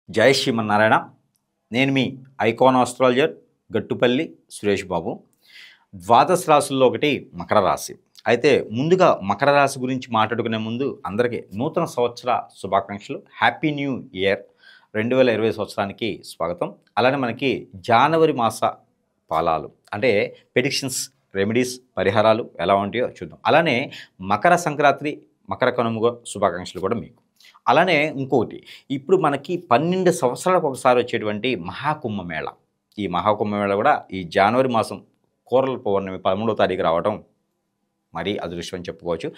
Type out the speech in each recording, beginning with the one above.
జై శ్రీమన్నారాయణ. నేను మీ icon astrologer Gattupalli Suresh Babu. ద్వాదశ రాశుల్లో ఒకటి మకర రాశి. అయితే ముందుగా మకర రాశి గురించి మాట్లాడుకునే ముందు అందరికీ నూతన సంవత్సర శుభాకాంక్షలు. హ్యాపీ న్యూ ఇయర్ 2020 సంవత్సరానికి స్వాగతం. అలానే మనకి జనవరి మాస ఫలాలు అంటే ప్రెడిక్షన్స్, రెమెడీస్, పరిహారాలు ఎలా ఉంటాయో చూద్దాం. అలానే మకర సంక్రాంతి, మకర కనుమ శుభాకాంక్షలు కూడా మీకు. అలానే ఇంకొకటి, ఇప్పుడు మనకి 12 సంవత్సరాలకు ఒకసారి వచ్చేటువంటి మహాకుంభమేళ. ఈ మహాకుంభమేళ కూడా ఈ జనవరి మాసం కోరల పౌర్ణమి 13వ తారీఖు రావడం మరీ అదృష్టం అని చెప్పుకోవచ్చు.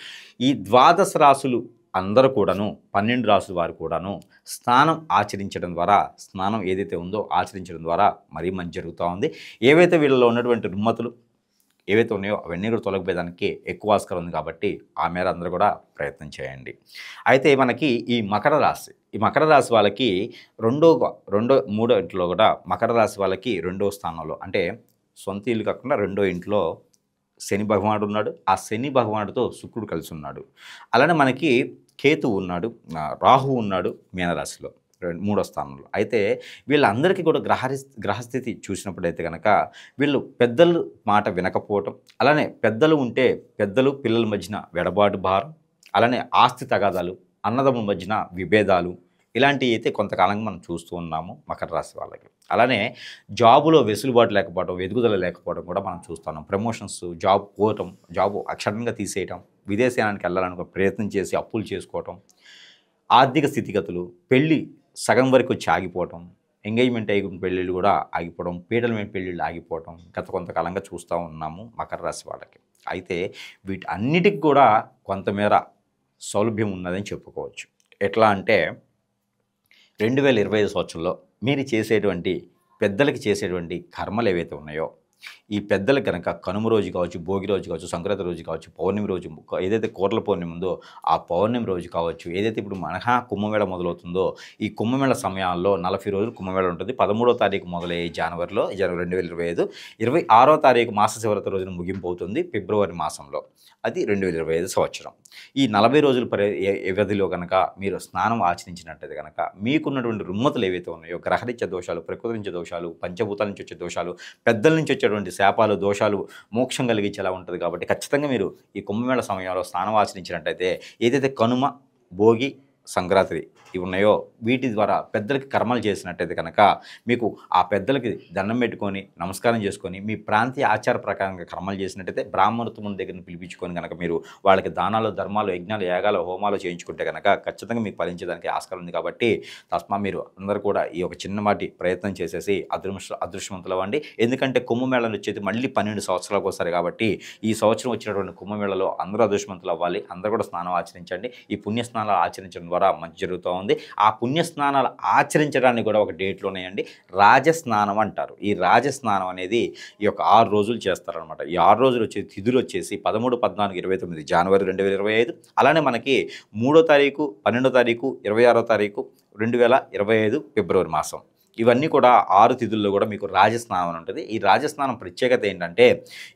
ఈ ద్వాదశ రాశులు అందరూ కూడాను, 12 రాశుల వారు కూడాను స్నానం ఆచరించడం ద్వారా, స్నానం ఏదైతే ఉందో ఆచరించడం ద్వారా మరీ మంచి జరుగుతూ ఉంది. ఏవైతే వీళ్ళలో ఉన్నటువంటి రుమ్మతులు ఏవైతే ఉన్నాయో అవన్నీ కూడా తొలగిపోయేదానికి ఎక్కువ ఆస్కారం ఉంది. కాబట్టి ఆ మేర అందరూ కూడా ప్రయత్నం చేయండి. అయితే మనకి ఈ మకర రాశి వాళ్ళకి మూడో ఇంట్లో కూడా మకర రాశి వాళ్ళకి రెండో స్థానంలో, అంటే సొంత ఇల్లు కాకుండా రెండో ఇంట్లో శని భగవానుడు ఉన్నాడు. ఆ శని భగవానుడితో శుక్రుడు కలిసి ఉన్నాడు. అలానే మనకి కేతువు ఉన్నాడు, రాహువు ఉన్నాడు మీనరాశిలో మూడో స్థానంలో. అయితే వీళ్ళందరికీ కూడా గ్రహస్థితి చూసినప్పుడైతే కనుక వీళ్ళు పెద్దలు మాట వినకపోవటం, అలానే పెద్దలు ఉంటే పెద్దలు పిల్లల మధ్యన వెడబాటు భారం, అలానే ఆస్తి తగాదాలు, అన్నదమ్ముల మధ్యన విభేదాలు, ఇలాంటివి అయితే కొంతకాలంగా మనం చూస్తూ ఉన్నాము మకర రాశి వాళ్ళకి. అలానే జాబులో వెసులుబాటు లేకపోవడం, ఎదుగుదల లేకపోవడం కూడా మనం చూస్తున్నాం. ప్రమోషన్స్, జాబ్ పోవటం, జాబు అక్షరంగా తీసేయటం, విదేశానికి వెళ్ళాలనుకో ప్రయత్నం చేసి అప్పులు చేసుకోవటం, ఆర్థిక స్థితిగతులు, పెళ్ళి సగం వరకు వచ్చి ఆగిపోవటం, ఎంగేజ్మెంట్ అయిన పెళ్ళిళ్ళు కూడా ఆగిపోవడం, పీటలమైన పెళ్ళిళ్ళు ఆగిపోవటం గత కొంతకాలంగా చూస్తూ ఉన్నాము మకర రాశి వాళ్ళకి. అయితే వీటన్నిటికి కూడా కొంతమేర సౌలభ్యం ఉన్నదని చెప్పుకోవచ్చు. ఎట్లా అంటే 2025 సంవత్సరంలో మీరు చేసేటువంటి పెద్దలకి చేసేటువంటి కర్మలు ఏవైతే ఉన్నాయో, ఈ పెద్దలకు కనుక కనుమ రోజు కావచ్చు, భోగి రోజు కావచ్చు, సంక్రాంతి రోజు కావచ్చు, పౌర్ణమి రోజు ఏదైతే కోర్ల పౌర్ణమి ఉందో ఆ పౌర్ణమి రోజు కావచ్చు, ఏదైతే ఇప్పుడు మహా కుంభమేళ మొదలవుతుందో ఈ కుంభమేళ సమయాల్లో 40 రోజులు కుంభమేళ ఉంటుంది. 13వ తారీఖు మొదలయ్యే జనవరి 2025, 26వ తారీఖు మాస శివరాత్రి రోజున ముగింపు అవుతుంది ఫిబ్రవరి మాసంలో. అది 2025 సంవత్సరం. ఈ 40 రోజుల వ్యవధిలో కనుక మీరు స్నానం ఆచరించినట్టయితే కనుక మీకున్నటువంటి రుమ్మతులు ఏవైతే ఉన్నాయో, గ్రహరీత్య దోషాలు, ప్రకృతి నుంచి దోషాలు, పంచభూతాల నుంచి వచ్చే దోషాలు, పెద్దల నుంచి వచ్చేటువంటి శాపాలు, దోషాలు మోక్షం కలిగించేలా ఉంటుంది. కాబట్టి ఖచ్చితంగా మీరు ఈ కుంభమేళ సమయంలో స్నానం ఆచరించినట్టయితే ఏదైతే కనుమ, భోగి, సంక్రాంతి ఇవి ఉన్నాయో వీటి ద్వారా పెద్దలకి కర్మలు చేసినట్టయితే కనుక మీకు ఆ పెద్దలకి దండం పెట్టుకొని నమస్కారం చేసుకొని మీ ప్రాంతీయ ఆచార ప్రకారంగా కర్మలు చేసినట్టయితే బ్రాహ్మణోత్తముల దగ్గర పిలిపించుకొని కనుక మీరు వాళ్ళకి దానాలు, ధర్మాలు, యజ్ఞాలు, యాగాలు, హోమాలు చేయించుకుంటే కనుక ఖచ్చితంగా మీకు ఫలించడానికి ఆస్కారం ఉంది. కాబట్టి తస్మా మీరు అందరూ కూడా ఈ ఒక చిన్నమాటి ప్రయత్నం చేసేసి అదృష్టవంతులు అవ్వండి. ఎందుకంటే కుంభమేళను వచ్చేది మళ్ళీ 12 సంవత్సరాలకు వస్తారు. కాబట్టి ఈ సంవత్సరం వచ్చినటువంటి కుంభమేళలో అందరూ అదృష్టవంతులు అవ్వాలి. అందరూ కూడా స్నానం ఆచరించండి. ఈ పుణ్యస్నానాలు ఆచరించడం ద్వారా మంచి జరుగుతూ ఉంది. ఆ పుణ్యస్నానాలు ఆచరించడానికి కూడా ఒక డేట్లు ఉన్నాయండి. రాజస్నానం అంటారు. ఈ రాజస్నానం అనేది ఈ యొక్క 6 రోజులు చేస్తారనమాట. ఈ 6 రోజులు వచ్చే తిథులు వచ్చేసి 13, 14, 29 జనవరి 2025. అలానే మనకి 3వ తారీఖు, 12వ తారీఖు, 26వ తారీఖు 2025 ఫిబ్రవరి మాసం. ఇవన్నీ కూడా 6 తిథుల్లో కూడా మీకు రాజస్నానం అని ఉంటుంది. ఈ రాజస్నానం ప్రత్యేకత ఏంటంటే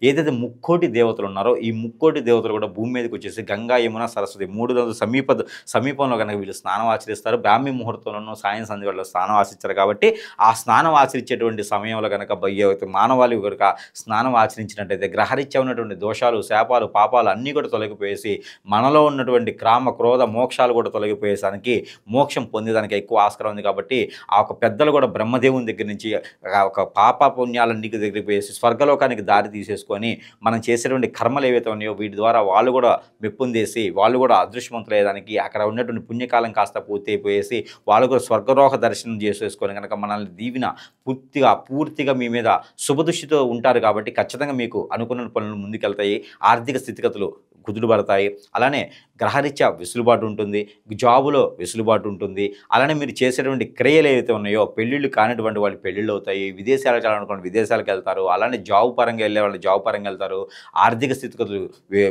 ఏదైతే ముక్కోటి దేవతలు ఉన్నారో ఈ ముక్కోటి దేవతలు కూడా భూమి మీదకి వచ్చేసి గంగా, యమున, సరస్వతి 3 నదుల సమీపంలో కనుక వీళ్ళు స్నానం ఆచరిస్తారు. బ్రాహ్మీ ముహూర్తంలోనూ సాయం సంధ్యలో స్నానం ఆచరిస్తారు. కాబట్టి ఆ స్నానం ఆచరించేటువంటి సమయంలో కనుక మానవాళి కనుక స్నానం ఆచరించినట్టయితే గ్రహరీత్యా ఉన్నటువంటి దోషాలు, శాపాలు, పాపాలు అన్నీ కూడా తొలగిపోయేసి మనలో ఉన్నటువంటి క్రామ, క్రోధ, మోక్షాలు కూడా తొలగిపోయేసానికి, మోక్షం పొందేదానికి ఎక్కువ ఆస్కారం ఉంది. కాబట్టి ఆ ఒక పెద్దలు కూడా బ్రహ్మదేవుని దగ్గర నుంచి ఒక పాప పుణ్యాలన్నీ దగ్గరికి పోయేసి స్వర్గలోకానికి దారి తీసేసుకొని మనం చేసేటువంటి కర్మలు ఏవైతే ఉన్నాయో వీటి ద్వారా వాళ్ళు కూడా మెప్పొందేసి వాళ్ళు కూడా అదృష్టవంతులయ్యేదానికి అక్కడ ఉన్నటువంటి పుణ్యకాలం కాస్త పూర్తి అయిపోయేసి వాళ్ళు కూడా స్వర్గలోక దర్శనం చేసేసుకొని కనుక మనల్ని దీవిన పూర్తిగా మీ మీద శుభదృష్టితో ఉంటారు. కాబట్టి ఖచ్చితంగా మీకు అనుకున్న పనులు ముందుకెళ్తాయి. ఆర్థిక స్థితిగతులు కుదురుపడతాయి. అలానే గ్రహరీత్యా వెసులుబాటు ఉంటుంది, జాబులో వెసులుబాటు ఉంటుంది. అలానే మీరు చేసేటువంటి క్రియలు ఏవైతే ఉన్నాయో పెళ్ళిళ్ళు కానిటువంటి వాళ్ళు పెళ్ళిళ్ళు అవుతాయి. విదేశాలకు వెళ్ళాలనుకోండి విదేశాలకు వెళ్తారు. అలానే జాబ్ పరంగా వెళ్ళే వాళ్ళు జాబ్ పరంగా వెళ్తారు. ఆర్థిక స్థితిగతులు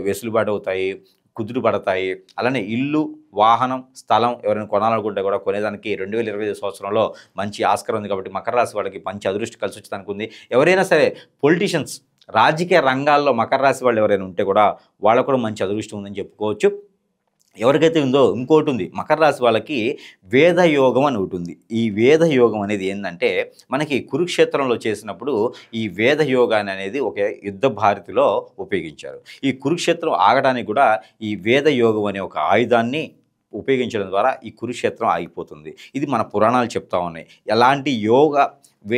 వెసులుబాటు అవుతాయి, కుదురుపడతాయి. అలానే ఇల్లు, వాహనం, స్థలం ఎవరైనా కొనాలనుకుంటే కూడా కొనేదానికి 2025 సంవత్సరంలో మంచి ఆస్కారం ఉంది. కాబట్టి మకర రాశి వాళ్ళకి మంచి అదృష్టం కలిసి వచ్చేదానికి ఉంది. ఎవరైనా సరే పొలిటీషియన్స్, రాజకీయ రంగాల్లో మకర రాశి వాళ్ళు ఎవరైనా ఉంటే కూడా వాళ్ళకు కూడా మంచి అదృష్టం ఉందని చెప్పుకోవచ్చు. ఎవరికైతే ఉందో ఇంకోటి ఉంది, మకర రాశి వాళ్ళకి వేద యోగం అని ఒకటి ఉంది. ఈ వేద యోగం అనేది ఏంటంటే మనకి కురుక్షేత్రంలో చేసినప్పుడు ఈ వేద యోగాన్ని అనేది ఒక యుద్ధ భారతిలో ఉపయోగించారు. ఈ కురుక్షేత్రం ఆగడానికి కూడా ఈ వేద యోగం అనే ఒక ఆయుధాన్ని ఉపయోగించడం ద్వారా ఈ కురుక్షేత్రం ఆగిపోతుంది. ఇది మన పురాణాలు చెప్తా ఉన్నాయి. ఎలాంటి యోగ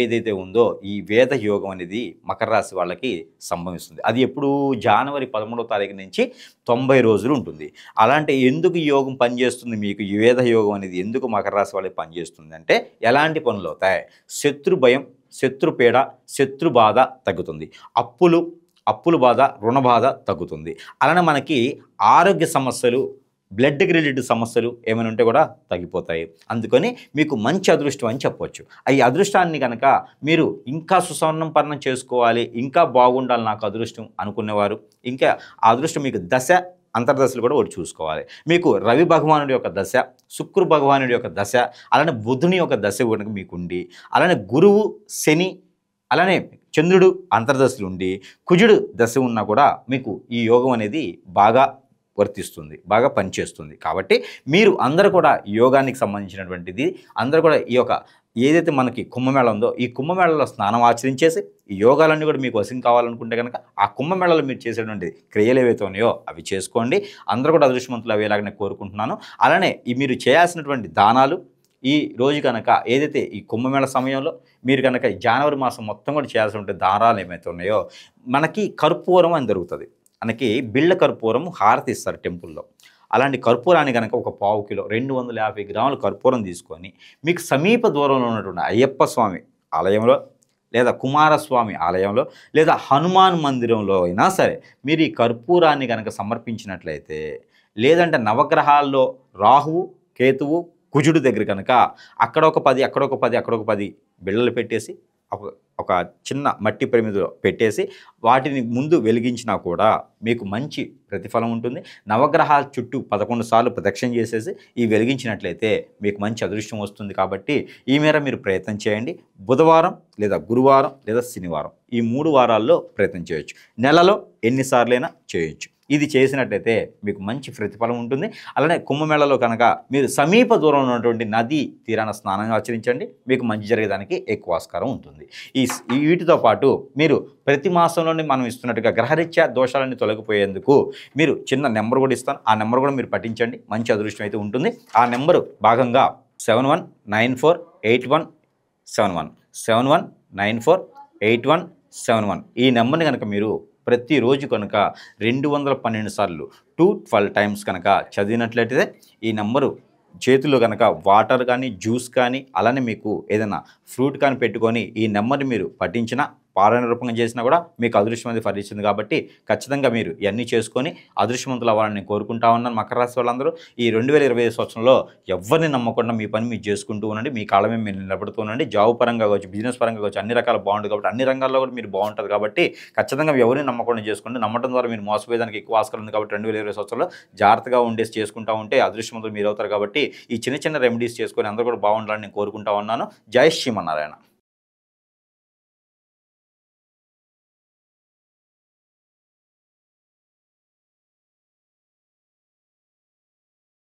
ఏదైతే ఉందో ఈ వేద యోగం అనేది మకర రాశి వాళ్ళకి సంభవిస్తుంది. అది ఎప్పుడు జనవరి 13వ తారీఖు నుంచి 90 రోజులు ఉంటుంది. అలాంటి ఎందుకు ఈ యోగం పనిచేస్తుంది, మీకు ఈ వేద యోగం అనేది ఎందుకు మకర రాశి వాళ్ళకి పనిచేస్తుంది అంటే ఎలాంటి పనులు అవుతాయి, శత్రు భయం, శత్రు పీడ, శత్రు బాధ తగ్గుతుంది, అప్పుల బాధ, రుణ బాధ తగ్గుతుంది. అలానే మనకి ఆరోగ్య సమస్యలు, బ్లడ్కి రిలేటెడ్ సమస్యలు ఏమైనా ఉంటే కూడా తగ్గిపోతాయి. అందుకని మీకు మంచి అదృష్టం అని చెప్పవచ్చు. ఈ అదృష్టాన్ని కనుక మీరు ఇంకా సుసంపన్నం చేసుకోవాలి, ఇంకా బాగుండాలి నాకు అదృష్టం అనుకునేవారు, ఇంకా ఆ అదృష్టం మీకు దశ అంతర్దశలు కూడా ఒకటి చూసుకోవాలి. మీకు రవి భగవానుడి యొక్క దశ, శుక్ర భగవానుడి యొక్క దశ, అలానే బుధుని యొక్క దశ కనుక మీకు ఉండి, అలానే గురువు, శని, అలానే చంద్రుడు అంతర్దశలు ఉండి, కుజుడు దశ ఉన్నా కూడా మీకు ఈ యోగం అనేది బాగా వర్తిస్తుంది, బాగా పనిచేస్తుంది. కాబట్టి మీరు అందరూ కూడా యోగానికి సంబంధించినటువంటిది అందరూ కూడా ఈ యొక్క ఏదైతే మనకి కుంభమేళ ఉందో ఈ కుంభమేళలో స్నానం ఆచరించేసి ఈ యోగాలన్నీ కూడా మీకు వశం కావాలనుకుంటే కనుక ఆ కుంభమేళలో మీరు చేసేటువంటి క్రియలు ఏవైతే ఉన్నాయో అవి చేసుకోండి. అందరూ కూడా అదృష్టవంతులు అయ్యేలాగానే కోరుకుంటున్నాను. అలానే ఈ మీరు చేయాల్సినటువంటి దానాలు ఈ రోజు కనుక ఏదైతే ఈ కుంభమేళ సమయంలో మీరు కనుక జనవరి మాసం మొత్తం కూడా చేయాల్సినటువంటి దానాలు ఏమైతే ఉన్నాయో మనకి కర్పూరం అని జరుగుతుంది. మనకి బిళ్ళ కర్పూరం హారతి ఇస్తారు టెంపుల్లో. అలాంటి కర్పూరాన్ని కనుక ఒక పావు కిలో 250 గ్రాముల కర్పూరం తీసుకొని మీకు సమీప దూరంలో ఉన్నటువంటి అయ్యప్ప స్వామి ఆలయంలో లేదా కుమారస్వామి ఆలయంలో లేదా హనుమాన్ మందిరంలో అయినా సరే మీరు ఈ కర్పూరాన్ని కనుక సమర్పించినట్లయితే, లేదంటే నవగ్రహాల్లో రాహువు, కేతువు, కుజుడు దగ్గర కనుక అక్కడ ఒక 10 అక్కడ ఒక 10 అక్కడ ఒక 10 బిళ్ళలు పెట్టేసి ఒక చిన్న మట్టి ప్రమిదలో పెట్టేసి వాటిని ముందు వెలిగించినా కూడా మీకు మంచి ప్రతిఫలం ఉంటుంది. నవగ్రహాల చుట్టూ 11 సార్లు ప్రదక్షిణ చేసేసి ఈ వెలిగించినట్లయితే మీకు మంచి అదృష్టం వస్తుంది. కాబట్టి ఈ మేర మీరు ప్రయత్నం చేయండి. బుధవారం లేదా గురువారం లేదా శనివారం ఈ 3 వారాల్లో ప్రయత్నం చేయొచ్చు. నెలలో ఎన్నిసార్లైనా చేయొచ్చు. ఇది చేసినట్లయితే మీకు మంచి ప్రతిఫలం ఉంటుంది. అలానే కుంభమేళలో కనుక మీరు సమీప దూరంలో ఉన్నటువంటి నది తీరాన స్నానం ఆచరించండి, మీకు మంచి జరిగేదానికి ఎక్కువ ఆస్కారం ఉంటుంది. వీటితో పాటు మీరు ప్రతి మాసంలోనే మనం ఇస్తున్నట్టుగా గ్రహరీత్యా దోషాలన్నీ తొలగిపోయేందుకు మీరు చిన్న నెంబర్ కూడా ఇస్తాను. ఆ నెంబర్ కూడా మీరు పఠించండి, మంచి అదృష్టం అయితే ఉంటుంది. ఆ నెంబరు భాగంగా 71948171 71948171 ఈ నెంబర్ని కనుక మీరు ప్రతిరోజు కనుక 212 సార్లు 212 టైమ్స్ కనుక చదివినట్లయితే ఈ నెంబరు చేతిలో కనుక వాటర్ కానీ జ్యూస్ కానీ అలానే మీకు ఏదైనా ఫ్రూట్ కానీ పెట్టుకొని ఈ నెంబర్ని మీరు పఠించినా పారాయణ రూపంగా చేసినా కూడా మీకు అదృష్టం అనేది ఫలిస్తుంది. కాబట్టి ఖచ్చితంగా మీరు ఇవన్నీ చేసుకొని అదృష్టవంతులు అవ్వాలని నేను కోరుకుంటా ఉన్నాను. మకర రాశి వాళ్ళందరూ ఈ 2025 సంవత్సరంలో ఎవరిని నమ్మకుండా మీ పని మీరు చేసుకుంటూ ఉండండి, మీ కాళ్ళ మీద మీరు నిలబడుతూ ఉండండి. జాబ్ పరంగా కావచ్చు, బిజినెస్ పరంగా కావచ్చు, అన్ని రకాల బాగుంటుంది. కాబట్టి అన్ని రంగాల్లో కూడా మీరు బాగుంటుంది. కాబట్టి ఖచ్చితంగా ఎవరిని నమ్మకుండా చేసుకోండి. నమ్మటం ద్వారా మీరు మోసపోయేదానికి ఎక్కువ ఆస్కారం ఉంది. కాబట్టి 2025 సంవత్సరంలో జాగ్రత్తగా ఉండేసి చేసుకుంటూ ఉంటే అదృష్టవంతులు మీరు అవుతారు. కాబట్టి ఈ చిన్న చిన్న రెమెడీస్ చేసుకొని అందరూ కూడా బాగుండాలని నేను కోరుకుంటా ఉన్నాను. జై శ్రీమన్నారాయణ.